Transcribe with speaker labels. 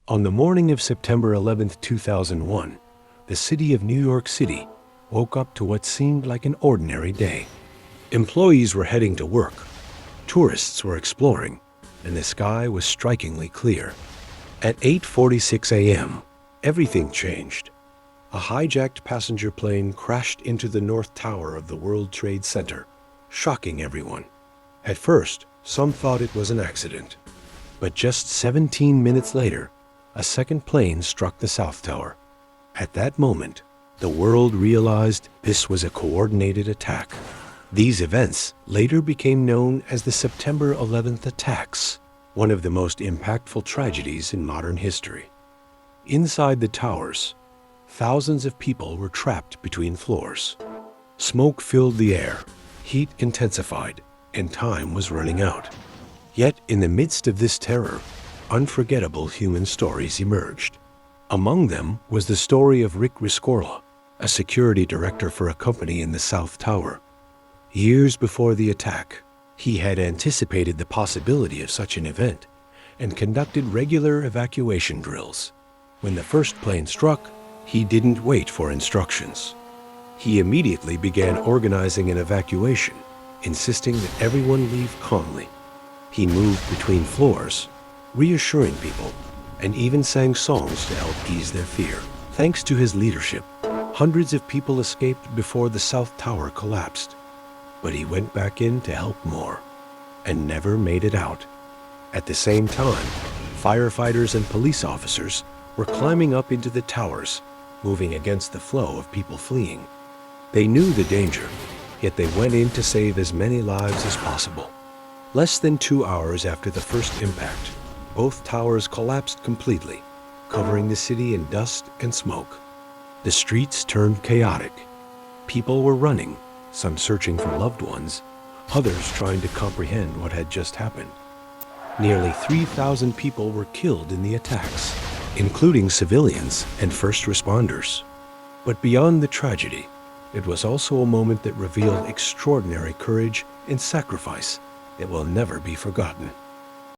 Speaker 1: On the morning of September 11, 2001, the city of New York City woke up to what seemed like an ordinary day. Employees were heading to work, tourists were exploring, and the sky was strikingly clear. At 8:46 a.m., everything changed. A hijacked passenger plane crashed into the North Tower of the World Trade Center, shocking everyone. At first, some thought it was an accident. But just 17 minutes later, a second plane struck the South Tower. At that moment, the world realized this was a coordinated attack. These events later became known as the September 11th attacks, one of the most impactful tragedies in modern history. Inside the towers, thousands of people were trapped between floors. Smoke filled the air, heat intensified, and time was running out. Yet, in the midst of this terror, unforgettable human stories emerged. Among them was the story of Rick Rescorla, a security director for a company in the South Tower. Years before the attack, he had anticipated the possibility of such an event and conducted regular evacuation drills. When the first plane struck, he didn't wait for instructions. He immediately began organizing an evacuation, insisting that everyone leave calmly. He moved between floors, reassuring people, and even sang songs to help ease their fear. Thanks to his leadership, hundreds of people escaped before the South Tower collapsed. But he went back in to help more, and never made it out. At the same time, firefighters and police officers were climbing up into the towers, moving against the flow of people fleeing. They knew the danger, yet they went in to save as many lives as possible. Less than 2 hours after the first impact, both towers collapsed completely, covering the city in dust and smoke. The streets turned chaotic. People were running, some searching for loved ones, others trying to comprehend what had just happened. Nearly 3,000 people were killed in the attacks, including civilians and first responders. But beyond the tragedy, it was also a moment that revealed extraordinary courage and sacrifice that will never be forgotten.